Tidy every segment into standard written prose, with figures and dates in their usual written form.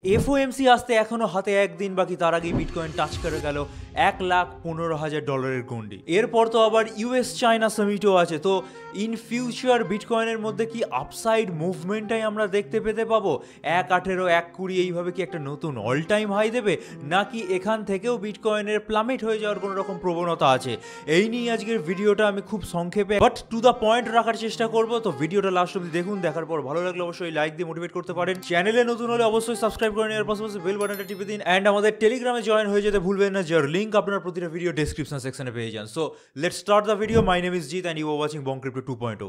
FOMC আসতে এখনো হাতে একদিন বাকি, তার আগেই বিটকয়েন টাচ করে গেল $1,15,000 গন্ডি। এরপর তো আবার ইউএস চায়না সামিটও আছে। তো ইন ফিউচার বিটকয়েনের মধ্যে কি আপসাইড মুভমেন্টটাই আমরা দেখতে পেতে পাবো? 1.18 1.20 এইভাবে কি একটা নতুন অল টাইম হাই দেবে, নাকি এখান থেকেও বিটকয়েনের প্লামেট হয়ে যাওয়ার কোনো রকম প্রবণতা আছে? এই নিয়ে আজকের ভিডিওটা আমি খুব সংক্ষেপে বাট টু দ্য পয়েন্ট রাখার চেষ্টা করব। তো ভিডিওটা লাস্ট অবধি দেখুন, দেখার পর ভালো লাগলে অবশ্যই লাইক দিয়ে মোটিভেট করতে পারেন। চ্যানেলে নতুন হলে অবশ্যই সাবস্ক্রাইব করে নিন, পাশাপাশি বেল বাটনটা টিপে দিন এন্ড আমাদের টেলিগ্রামে জয়েন হয়ে যেতে ভুলবেন না, যার লিংক আপনারা প্রতিটা ভিডিও ডেসক্রিপশন সেকশনে পেয়ে যান। So let's start the video. My name is Jit and you are watching Bong crypto 2.0।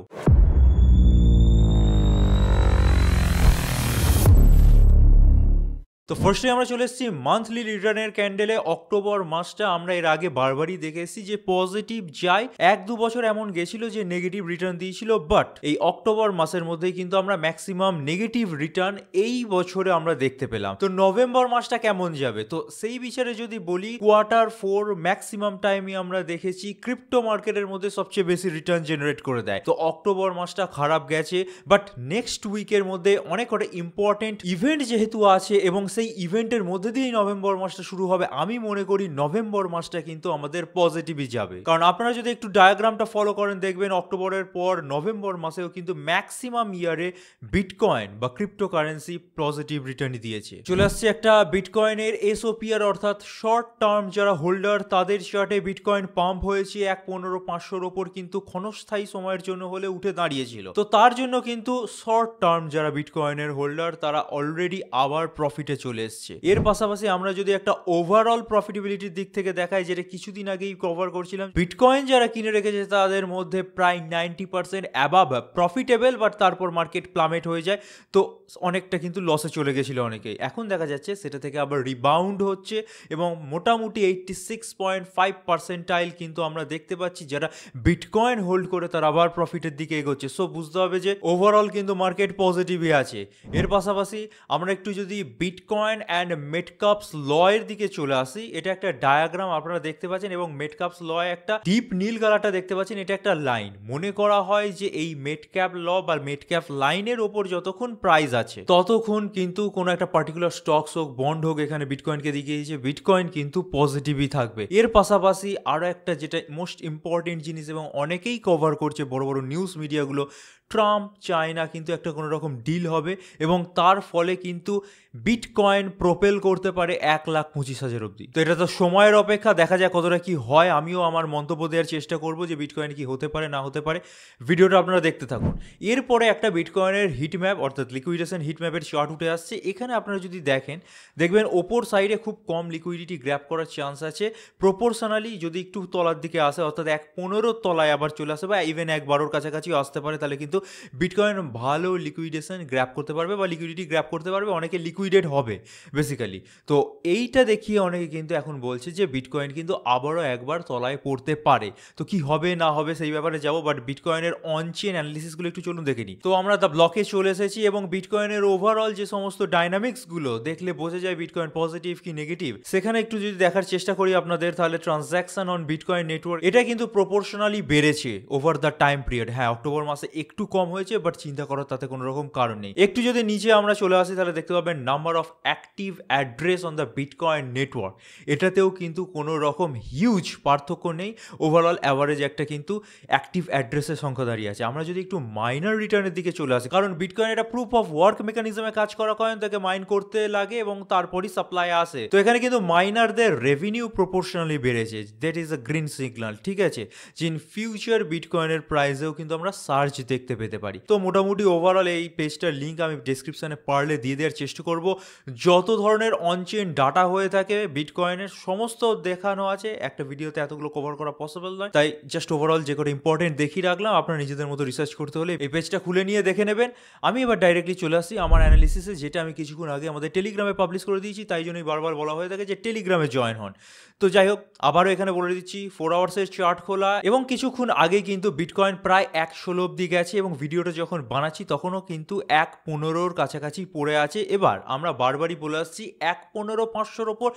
তো ফার্স্টে আমরা চলে এসেছি মান্থলি রিটার্নের ক্যান্ডেলে। অক্টোবর মাসটা আমরা এর আগে বারবারই দেখে এসেছি যে পজিটিভ যায়, 1-2 বছর এমন গেছিল যে নেগেটিভ রিটার্ন দিয়েছিল, বাট এই অক্টোবর মাসের মধ্যেই কিন্তু আমরা ম্যাক্সিমাম নেগেটিভ রিটার্ন এই বছরে আমরা দেখতে পেলাম। তো নভেম্বর মাসটা কেমন যাবে? তো সেই বিচারে যদি বলি, Q4 ম্যাক্সিমাম টাইমই আমরা দেখেছি ক্রিপ্টো মার্কেটের মধ্যে সবচেয়ে বেশি রিটার্ন জেনারেট করে দেয়। তো অক্টোবর মাসটা খারাপ গেছে, বাট নেক্সট উইকের মধ্যে অনেক কটা ইম্পর্টেন্ট ইভেন্ট যেহেতু আছে এবং সেই ইভেন্টের মধ্যে দিয়েই নভেম্বর মাসটা শুরু হবে, আমি মনে করি নভেম্বর মাসটা কিন্তু আমাদের পজিটিভই যাবে। কারণ আপনারা যদি একটু ডায়াগ্রামটা ফলো করেন, দেখবেন অক্টোবরের পর নভেম্বর মাসেও কিন্তু ম্যাক্সিমাম ইয়ারে বিটকয়েন বা ক্রিপ্টোকারেন্সি পজিটিভ রিটার্নই দিয়েছে। চলে আসছে একটা বিটকয়েনের এসওপিআর, অর্থাৎ শর্ট টার্ম যারা হোল্ডার তাদের চার্টে বিটকয়েন পাম্প হয়েছে 1.15-500 ওপর, কিন্তু ক্ষণস্থায়ী সময়ের জন্য হলে উঠে দাঁড়িয়েছিল। তো তার জন্য কিন্তু শর্ট টার্ম যারা বিটকয়েনের হোল্ডার তারা অলরেডি আবার প্রফিটে চলে এসছে। এর পাশাপাশি আমরা যদি একটা ওভারঅল প্রফিটেবিলিটির দিক থেকে দেখাই, যেটা কিছুদিন আগেই কভার করছিলাম, বিটকয়েন যারা কিনে রেখেছে তাদের মধ্যে প্রায় 90% অ্যাবাভ প্রফিটেবল, বাট তারপর মার্কেট প্লামেট হয়ে যায়। তো অনেকটা কিন্তু লসে চলে গেছিল অনেকেই। এখন দেখা যাচ্ছে সেটা থেকে আবার রিবাউন্ড হচ্ছে এবং মোটামুটি 86.5% কিন্তু আমরা দেখতে পাচ্ছি যারা বিটকয়েন হোল্ড করে তারা আবার প্রফিটের দিকে এগোচ্ছে। সো বুঝতে হবে যে ওভারঅল কিন্তু মার্কেট পজিটিভই আছে। এর পাশাপাশি আমরা একটু যদি বিটকয়েন অ্যান্ড মেটকাপস ল এর দিকে চলে আসি, এটা একটা ডায়াগ্রাম আপনারা দেখতে পাচ্ছেন এবং মেটকাপস ল একটা ডিপ নীল কালারটা দেখতে পাচ্ছেন, এটা একটা লাইন। মনে করা হয় যে এই মেটক্যাপ ল বা মেটক্যাপ লাইনের ওপর যতক্ষণ প্রাইস আছে ততক্ষণ কিন্তু কোনো একটা পার্টিকুলার স্টকস হোক বন্ড হোক এখানে বিটকয়েনকে দেখিয়েছে বিটকয়েন কিন্তু পজিটিভই থাকবে। এর পাশাপাশি আরো একটা যেটা মোস্ট ইম্পর্টেন্ট জিনিস এবং অনেকেই কভার করছে বড় বড় নিউজ মিডিয়াগুলো, ট্রাম্প চায়না কিন্তু একটা কোনো রকম ডিল হবে এবং তার ফলে কিন্তু বিটকয়েন প্রোপেল করতে পারে 1,25,000 অব্দি। তো এটা তো সময়ের অপেক্ষা, দেখা যায় কতটা কি হয়। আমিও আমার মন্তব্য দেওয়ার চেষ্টা করব যে বিটকয়েন কি হতে পারে না হতে পারে। ভিডিওটা আপনারা দেখতে থাকুন। এরপরে একটা বিটকয়েনের হিটম্যাপ অর্থাৎ লিকুইডেশন হিটম্যাপের চার্ট উঠে আসছে। এখানে আপনারা যদি দেখবেন ওপর সাইডে খুব কম লিকুইডিটি গ্র্যাব করার চান্স আছে। প্রপোর্শনালি যদি একটু তলার দিকে আসে, অর্থাৎ 1.15 তলায় আবার চলে আসে বা ইভেন 1.12 কাছাকাছিও আসতে পারে, তাহলে কিন্তু বিটকয়েন ভালো লিকুইডেশন গ্র্যাব করতে পারবে বা লিকুইডিটি গ্র্যাব করতে পারবে, অনেকে লিকুইডেড হবে বেসিক্যালি। তো এইটা দেখিয়ে অনেকে কিন্তু এখন বলছে যে বিটকয়েন কিন্তু আবারও একবার তলায় পড়তে পারে। তো কি হবে না হবে সেই ব্যাপারে যাবো, বাট বিটকয়েনের অনচেন অ্যানালিসিসগুলো একটু চলুন দেখে নিই। তো আমরা দ্য ব্লকে চলে এসেছি এবং বিটকয়েনের ওভারঅল যে সমস্ত ডাইনামিক্সগুলো দেখলে বোঝা যায় বিটকয়েন পজিটিভ কি নেগেটিভ, সেখানে একটু যদি দেখার চেষ্টা করি আপনাদের, তাহলে ট্রানজ্যাকশন অন বিটকয়েন নেটওয়ার্ক এটা কিন্তু প্রপোর্শনালি বেড়েছে ওভার দ্য টাইম পিরিয়ড। হ্যাঁ, অক্টোবর মাসে একটু কম হয়েছে, বাট চিন্তা করার তাতে কোনো রকম কারণ নেই। একটু যদি নিচে আমরা চলে আসি তাহলে দেখতে পাবেন number of active address on the bitcoin network, এটাতেও কিন্তু কোনো রকম হিউজ পার্থক্য নেই। ওভারঅল অ্যাভারেজ একটা কিন্তু অ্যাক্টিভ অ্যাড্রেসের সংখ্যা দাঁড়িয়ে আছে। আমরা যদি একটু মাইনার রিটার্নের দিকে চলে আসি, কারণ বিটকয়েন এটা প্রুফ অফ ওয়ার্ক মেকানিজমে কাজ করা কয়েন, তাকে মাইন করতে লাগে এবং তারপরই সাপ্লাই আসে। তো এখানে কিন্তু মাইনারদের রেভিনিউ প্রপোর্শনালি বেড়েছে, that is a green signal. ঠিক আছে, যে ইন ফিউচার বিটকয়েনের প্রাইসেও কিন্তু আমরা সার্চ দেখতে পেতে পারি। তো মোটামুটি ওভারঅল এই পেজটার লিঙ্ক আমি ডিসক্রিপশনে পারলে দিয়ে দেওয়ার চেষ্টা করব। যত ধরনের অনচেন ডাটা হয়ে থাকে বিটকয়েনের সমস্ত দেখানো আছে, একটা ভিডিওতে এতগুলো কভার করা পসিবল নয়, তাই জাস্ট ওভারঅল যে কটা ইম্পর্টেন্ট দেখিয়ে রাখলাম। আপনারা নিজেদের মতো রিসার্চ করতে হলে এই পেজটা খুলে নিয়ে দেখে নেবেন। আমি এবার ডাইরেক্টলি চলে আসি আমার অ্যানালিসিসে, যেটা আমি কিছুক্ষণ আগে আমাদের টেলিগ্রামে পাবলিশ করে দিয়েছি, তাই জন্যই বারবার বলা হয়ে থাকে যে টেলিগ্রামে জয়েন হন। তো যাই হোক, আবারও এখানে বলে দিচ্ছি 4 আওয়ার্সের চার্ট খোলা এবং কিছুক্ষণ আগে কিন্তু বিটকয়েন প্রায় 116 অব্দি গেছে এবং এবং ভিডিওটা যখন বানাচ্ছি তখনও কিন্তু 1.15 কাছাকাছি পড়ে আছে। এবার আমরা বারবারই বলে আসছি 1.15-500 ওপর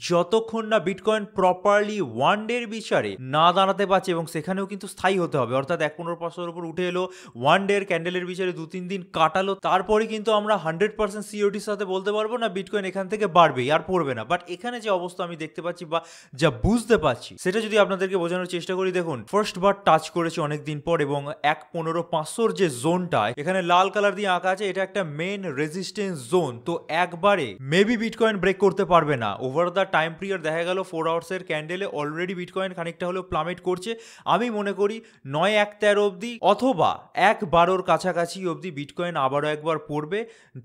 যতক্ষণ না বিটকয়েন প্রপারলি ওয়ান ডের বিচারে না দাঁড়াতে পারছে, এবং সেখানেও কিন্তু স্থায়ী হতে হবে, অর্থাৎ 1.15-500 ওপর উঠে এলো, ওয়ান ডের ক্যান্ডেলের বিচারে 2-3 দিন কাটালো, তারপরে কিন্তু আমরা 100% সিওরিটির সাথে বলতে পারবো না বিটকয়েন এখান থেকে বাড়বে আর পড়বে না। বাট এখানে যে অবস্থা আমি দেখতে পাচ্ছি বা যা বুঝতে পারছি সেটা যদি আপনাদেরকে বোঝানোর চেষ্টা করি, দেখুন ফার্স্ট বার টাচ করেছে অনেকদিন পর, এবং 1.15-500 যে জোনটা এখানে লাল কালার দিয়ে আঁকা আছে এটা একটা মেন রেজিস্ট্যান্স জোন। তো একবারে মেবি বিটকয়েন ব্রেক করতে পারবে না। ওভার দ্য টাইম পিরিয়ড দেখা গেল 4 আওয়ার্সের ক্যান্ডেলে অলরেডি বিটকয়েন খানিকটা হলেও প্লামেট করছে। আমি মনে করি 9-1-13 অবধি অথবা 1-12 কাছাকাছি অবধি বিটকয়েন আবারও একবার পড়বে,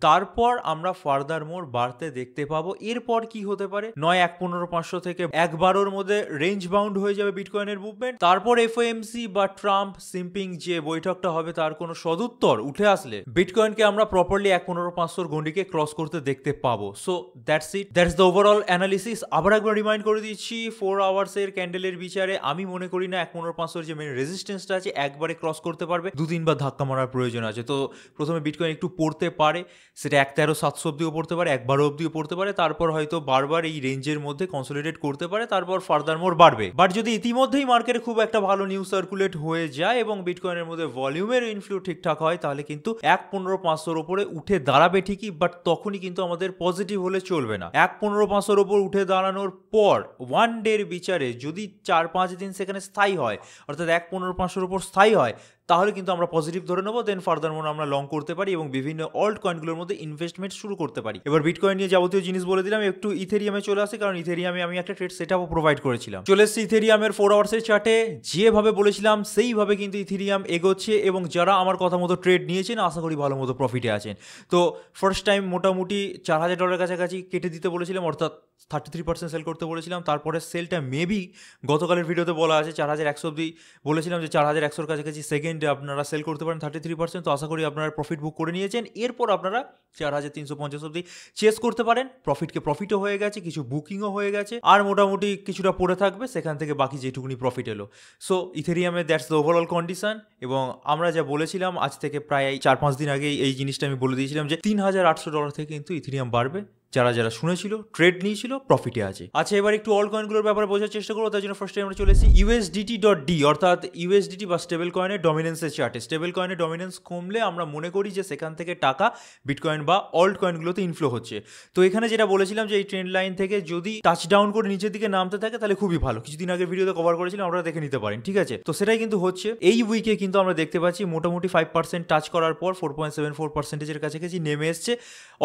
তারপর আমরা ফার্দার মোর বাড়তে দেখতে পাবো। এরপর কি হতে পারে, 9-1-15-500 থেকে 1-12 মধ্যে রেঞ্জ বাউন্ড হয়ে যাবে বিটকয়েনের মুভমেন্ট, তারপর এফওএমসি বা ট্রাম্প সিম্পিং যে বৈঠকটা হবে তার কোনো সদুত্তর উঠে আসলে বিটকয়েনকে আমরা প্রপারলি 1.15-500 গন্ডিকে ক্রস করতে দেখতে পাবো। So that's it, that's the overall analysis. আবার একবার রিমাইন্ড করে দিচ্ছি, 4 আওয়ার্সের ক্যান্ডেলের বিচারে আমি মনে করি না 1.15-500 যে মেন রেজিস্ট্যান্সটা আছে একবারে ক্রস করতে পারবে, 2-3 বার ধাক্কা মারার প্রয়োজন আছে। তো প্রথমে বিটকয়েন একটু পড়তে পারে, সেটা 1.13-700 অব্দিও পড়তে পারে, 1.12 অব্দিও পড়তে পারে, তারপর হয়তো বারবার এই রেঞ্জের মধ্যে কনসলিডেট করতে পারে, তারপর ফার্দার মোর বাড়বে। বাট যদি ইতিমধ্যেই মার্কেটে খুব একটা ভালো নিউজ সার্কুলেট হয়ে যায় এবং বিটকয়েনের মধ্যে ভলিউমের ইনফ্লো ঠিকঠাক হয়, তাহলে কিন্তু 1.15-500 উপরে উঠে দাঁড়াবে ঠিকই, বাট তখনই কিন্তু আমাদের পজিটিভ হলে চলবে না। 1.15-500 উপর উঠে দাঁড়ানোর পর ওয়ান ডের বিচারে যদি 4-5 দিন সেখানে স্থায়ী হয়, অর্থাৎ 1.15-500 উপর স্থায়ী হয়, তাহলে কিন্তু আমরা পজিটিভ ধরে নেবো। দেন ফার্দার মোর আমরা লং করতে পারি এবং বিভিন্ন অল্ট কয়েনগুলোর মধ্যে ইনভেস্টমেন্ট শুরু করতে পারি। এবার বিটকয়েন নিয়ে যাবতীয় জিনিস বলে দিলাম, একটু ইথেরিয়ামে চলে আসে, কারণ ইথেরিয়ামে আমি একটা ট্রেড সেটআপও প্রোভাইড করেছিলাম। চলে এসেছি ইথেরিয়ামের 4 আওয়ার্সের চার্টে, যেভাবে বলেছিলাম সেইভাবে কিন্তু ইথেরিয়াম এগোচ্ছে, এবং যারা আমার কথা মতো ট্রেড নিয়েছেন আশা করি ভালো মতো প্রফিটে আছেন। তো ফার্স্ট টাইম মোটামুটি $4,000 কাছাকাছি কেটে দিতে বলেছিলাম, অর্থাৎ 33% সেল করতে বলেছিলাম। তারপরে সেলটা মেবি গতকালের ভিডিওতে বলা আছে 4,100 অব্দি বলেছিলাম যে 4,100-র কাছাকাছি সেকেন্ডে আপনারা সেল করতে পারেন 33%। তো আশা করি আপনারা প্রফিট বুক করে নিয়েছেন। এরপর আপনারা 4,350 অব্দি চেস করতে পারেন। প্রফিটও হয়ে গেছে, কিছু বুকিংও হয়ে গেছে, আর মোটামুটি কিছুটা পড়ে থাকবে, সেখান থেকে বাকি যেটুকুনি প্রফিট এলো। সো ইথেরিয়ামে দ্যাটস দ্য ওভারঅল কন্ডিশন। এবং আমরা যা বলেছিলাম আজ থেকে প্রায় 4-5 দিন আগে এই জিনিসটা আমি বলে দিয়েছিলাম যে $3,800 থেকে কিন্তু ইথেরিয়াম বাড়বে। যারা যারা শুনেছিল, ট্রেড নিয়েছিল, প্রফিটে আছে। আচ্ছা, এবার একটু অল কয়েনগুলোর ব্যাপারে বোঝার চেষ্টা করবো। তার জন্য ফার্স্ট টাইম আমরা চলে এসেছি USDT.D, অর্থাৎ ইউএসডিটি বা স্টেবল কয়েনের ডমিনেন্সের চার্টে। স্টেবল কয়েনের ডমিনেন্স কমলে আমরা মনে করি যে সেখান থেকে টাকা বিটকয়েন বা অল্ট কয়েনগুলোতে ইনফ্লো হচ্ছে। তো এখানে যেটা বলেছিলাম যে এই ট্রেন্ড লাইন থেকে যদি টাচ ডাউন করে নিচের দিকে নামতে থাকে তাহলে খুবই ভালো। কিছুদিন আগে ভিডিওতে কভার করেছিলাম, আপনারা দেখে নিতে পারেন, ঠিক আছে? তো সেটাই কিন্তু হচ্ছে। এই উইকে কিন্তু আমরা দেখতে পাচ্ছি মোটামুটি 5% টাচ করার পর 4.74%-এর কাছাকাছি নেমে এসছে,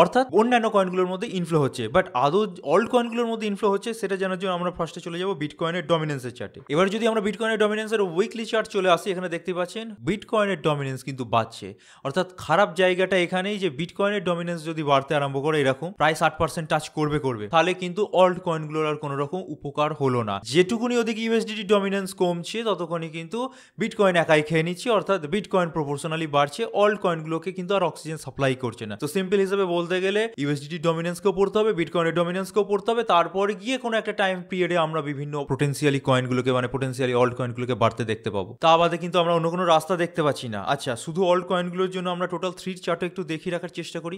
অর্থাৎ অন্যান্য কয়েনগুলোর মধ্যে ইনফ্লো হচ্ছে। বাট আদৌ অল্ট কয়েনগুলোর মধ্যে ইনফ্লো হচ্ছে সেটা জানার জন্য আমরা ফার্স্টে চলে যাবো বিটকয়েনের ডমিনেন্সের চার্টে। এবার যদি আমরা বিটকয়েনের ডমিনেন্সের উইকলি চার্ট চলে আসি, এখানে দেখতে পাচ্ছেন বিটকয়েনের ডমিনেন্স কিন্তু বাড়ছে। অর্থাৎ খারাপ জায়গাটা এখানেই যে বিটকয়েনের ডমিনেন্স যদি বাড়তে আরম্ভ করে এরকম প্রায় 60% টাচ করবে, তাহলে কিন্তু অল্ট কয়েনগুলোর আর কোনো রকম উপকার হলো না। যেটুকুনি ওদিকে ইউএসডিটি ডমিনেন্স কমছে ততক্ষণই কিন্তু বিটকয়েন একাই খেয়ে নিচ্ছে, অর্থাৎ বিটকয়েন প্রপোর্শনালি বাড়ছে, অল্ট কয়েনগুলোকে কিন্তু আর অক্সিজেন সাপ্লাই করছে না। তো সিম্পল হিসেবে বলতে গেলে ইউএসডিটি ডমিনেন্সকেও পড়তে হবে, বিটকয়েনের ডমিনেন্সকেও পড়তে হবে, তারপরে গিয়ে কোনো একটা টাইম পিরিয়ডে আমরা বিভিন্ন পোটেন্সিয়ালি কয়েনগুলোকে মানে পোটেন্সিয়ালি অল্ট কয়েনগুলোকে বাড়তে দেখতে পাবো। তা বাদে কিন্তু আমরা অন্য কোনো রাস্তা দেখতে পাচ্ছি না। আচ্ছা, শুধু অল্ট কয়েনগুলোর জন্য আমরা টোটাল 3 চার্টও একটু দেখিয়ে রাখার চেষ্টা করি।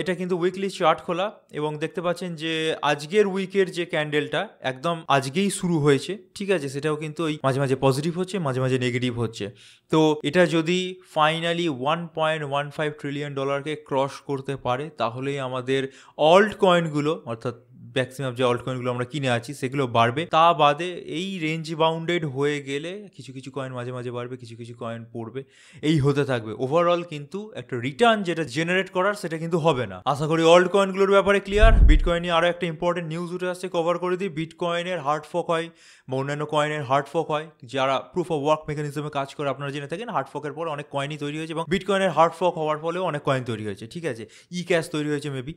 এটা কিন্তু উইকলি চার্ট খোলা, এবং দেখতে পাচ্ছেন যে আজকের উইকের যে ক্যান্ডেলটা একদম আজকেই শুরু হয়েছে, ঠিক আছে? সেটাও কিন্তু ওই মাঝে মাঝে পজিটিভ হচ্ছে, মাঝে মাঝে নেগেটিভ হচ্ছে। তো এটা যদি ফাইনালি $1.15 ট্রিলিয়ন ক্রস করতে পারে তাহলেই আমাদের অল্ট কয়েনগুলো, অর্থাৎ ম্যাক্সিমাম যে অল্ট কয়েনগুলো আমরা কিনে আছি সেগুলো বাড়বে। তা বাদে এই রেঞ্জ বাউন্ডেড হয়ে গেলে কিছু কিছু কয়েন মাঝে মাঝে বাড়বে, কিছু কিছু কয়েন পড়বে, এই হতে থাকবে। ওভারঅল কিন্তু একটা রিটার্ন যেটা জেনারেট করার সেটা কিন্তু হবে না। আশা করি অল্ট কয়েনগুলোর ব্যাপারে ক্লিয়ার। বিটকয়েন নিয়ে আরও একটা ইম্পর্টেন্ট নিউজ উঠে আসছে, কভার করে দিই। বিটকয়েনের হার্ড ফর্ক হয় বা অন্যান্য কয়েনের হার্ড ফর্ক হয়, যারা প্রুফ অফ ওয়ার্ক মেকানিজমে কাজ করে আপনারা জেনে থাকেন। হার্ড ফর্কের পরে অনেক কয়েনই তৈরি হয়েছে, এবং বিটকয়েনের হার্ড ফর্ক হওয়ার ফলেও অনেক কয়েন তৈরি হয়েছে, ঠিক আছে? ই ক্যাশ তৈরি হয়েছে, মেবি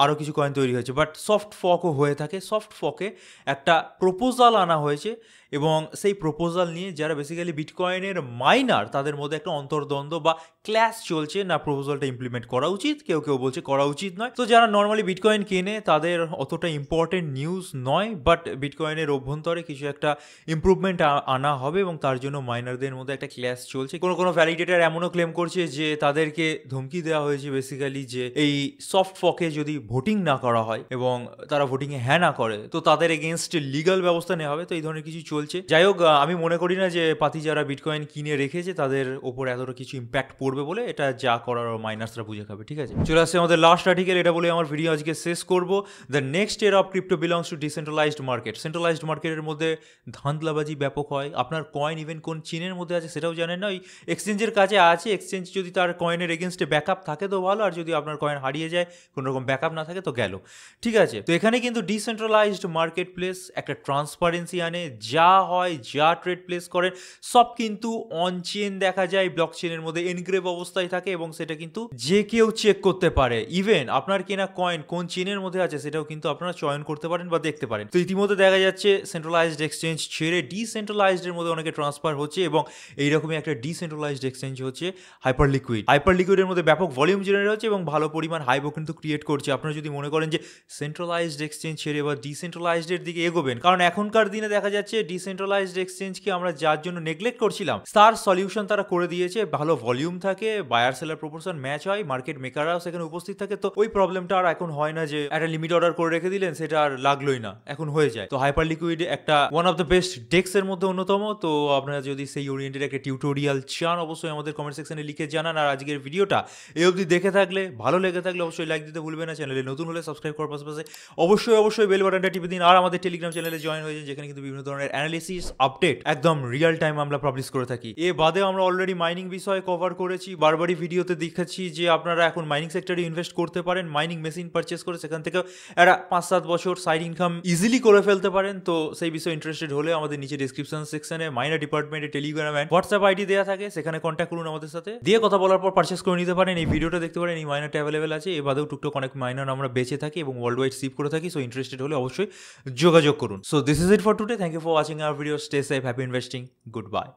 আরও কিছু কয়েন তৈরি হয়েছে। বাট সফট ফর্কও হয়ে থাকে। সফট ফর্কে একটা প্রপোজাল আনা হয়েছে এবং সেই প্রপোজাল নিয়ে যারা বেসিক্যালি বিটকয়েনের মাইনার তাদের মধ্যে একটা অন্তর্দ্বন্দ্ব বা ক্ল্যাশ চলছে, না প্রপোজালটা ইমপ্লিমেন্ট করা উচিত, কেউ কেউ বলছে করা উচিত নয়। তো যারা নর্মালি বিটকয়েন কেনে তাদের অতটা ইম্পর্টেন্ট নিউজ নয়, বাট বিটকয়েনের অভ্যন্তরে কিছু একটা ইমপ্রুভমেন্ট আনা হবে এবং তার জন্য মাইনারদের মধ্যে একটা ক্ল্যাশ চলছে। কোনো ভ্যালিডেটর এমনও ক্লেম করছে যে তাদেরকে ধমকি দেওয়া হয়েছে বেসিক্যালি যে এই সফট ফকে যদি ভোটিং না করা হয় এবং তারা ভোটিংয়ে হ্যাঁ না করে তো তাদের এগেনস্ট লিগাল ব্যবস্থা নেওয়া হবে। তো এই ধরনের কিছু চলছে। যাই হোক, আমি মনে করি না যে পাতি যারা বিটকয়েন কিনে রেখেছে তাদের ওপর এতটা কিছু ইম্প্যাক্ট পড়বে বলে, এটা যা করার মাইনার্সরা বুঝে খাবে। ঠিক আছে, চলে আসছে আমাদের লাস্ট আর্টিকেল। এটা বলে আমার ভিডিও আজকে শেষ করবো। The next year of crypto belongs to decentralised market. Centralised মার্কেটের মধ্যে ধাঁধলাবাজি ব্যাপক হয়। আপনার কয়েন ইভেন কোন চীনের মধ্যে আছে সেটাও জানেন না, ওই এক্সচেঞ্জের কাছে আছে। এক্সচেঞ্জ যদি তার কয়েনের এগেনস্টে ব্যাকআপ থাকে তো ভালো, আর যদি আপনার কয়েন হারিয়ে যায়, কোনো রকম ব্যাকআপ না থাকে তো গেল। ঠিক আছে, তো এখানে কিন্তু ডিসেন্ট্রালাইজড মার্কেট প্লেস একটা ট্রান্সপারেন্সি আনে। যা হয়, যা ট্রেড প্লেস করেন সব কিন্তু অন চেন দেখা যায়, ব্লক চেনের মধ্যে এনগ্রেভ অবস্থায় থাকে এবং সেটা কিন্তু যে কেউ চেক করতে পারে। ইভেন আপনার কেনা কয়েন কোন চেনের মধ্যে আছে সেটাও কিন্তু আপনারা চয়ন করতে পারেন বা দেখতে পারেন। তো ইতিমধ্যে দেখা যাচ্ছে সেন্ট্রালাইজড এক্সচেঞ্জ ছেড়ে ডিসেন্ট্রালাইজডের মধ্যে অনেকে ট্রান্সফার হচ্ছে এবং এইরকমই একটা ডিসেন্ট্রালাইজড এক্সচেঞ্জ হচ্ছে হাইপার লিকুইড। হাইপার লিকুইডের মধ্যে ব্যাপক ভলিউম জেনারেট হচ্ছে এবং ভালো পরিমাণ হাইপও কিন্তু ক্রিয়েট করছে। আপনারা যদি মনে করেন যে সেন্ট্রালাইজড এক্সচেঞ্জ ছেড়ে বা ডিসেন্ট্রালাইজডের দিকে এগোবেন, কারণ এখনকার দিনে দেখা যাচ্ছে ডিসেন্ট্রালাইজড এক্সচেঞ্জকে আমরা যার জন্য নেগলেক্ট করছিলাম তার সলিউশন তারা করে দিয়েছে। ভালো ভলিউম থাকে, বায়ার সেলার প্রপোর্শন ম্যাচ হয়, মার্কেট মেকাররাও সেখানে উপস্থিত থাকে। তো ওই প্রবলেমটা আর এখন হয় না যে একটা লিমিট অর্ডার করে রেখে দিলেন সেটা আর লাগলোই না, এখন হয়ে যায়। তো হাইপার লিকুইড একটা ওয়ান অফ দ্য বেস্ট ডেক্স এর মধ্যে অন্যতম। তো আপনারা যদি সেই ওরিয়েন্টেড একটা টিউটোরিয়াল চান অবশ্যই আমাদের কমেন্ট সেকশনে লিখে জানান। আর আজকের ভিডিওটা এই অবধি দেখে থাকলে, ভালো লেগে থাকলে অবশ্যই লাইক দিতে ভুলবেন না। চ্যানেলে নতুন হলে সাবস্ক্রাইব করার পাশাপাশি অবশ্যই বেল বাটনটা টিপে দিন। আর আমাদের টেলিগ্রাম চ্যানেলে জয়েন হয়ে যান, যেখানে কিন্তু বিভিন্ন ধরনের অ্যানালিসিস আপডেট একদম রিয়েল টাইম আমরা পাবলিশ করে থাকি। এ বাদেও আমরা অলরেডি মাইনিং বিষয়ে কভার করেছি, বারবারই ভিডিওতে দেখাচ্ছি যে আপনারা এখন মাইনিং সেক্টরে ইনভেস্ট করতে পারেন। মাইনিং মেশিন পারচেস করে সেখান থেকে একটা 5-7 বছর সাইড ইনকাম ইজিলি করে ফেলতে পারেন। তো সেই বিষয়ে ইন্টারেস্টেড হলে আমাদের নিচে ডিসক্রিপশন সেকশনে মাইনার ডিপার্টমেন্টে টেলিগ্রাম অ্যান্ড হোয়াটসঅ্যাপ আইডি দেওয়া থাকে, সেখানে কন্ট্যাক্ট করুন আমাদের সাথে, দিয়ে কথা বলার পর পারচেস করে নিতে পারেন। এই ভিডিওটা দেখতে পারেন, এই মাইনারটা অ্যাভেলেবেল আছে। এ বাদেও টুকটাক অনেক মাইনার আমরা বেঁচে থাকি এবং ওয়ার্ল্ড ওয়াইড শিপ করে থাকি। সো ইন্টারেস্টেড হলে অবশ্যই যোগাযোগ করুন। So this is it for today. Thank you for watching our video. Stay safe, happy investing, good bye.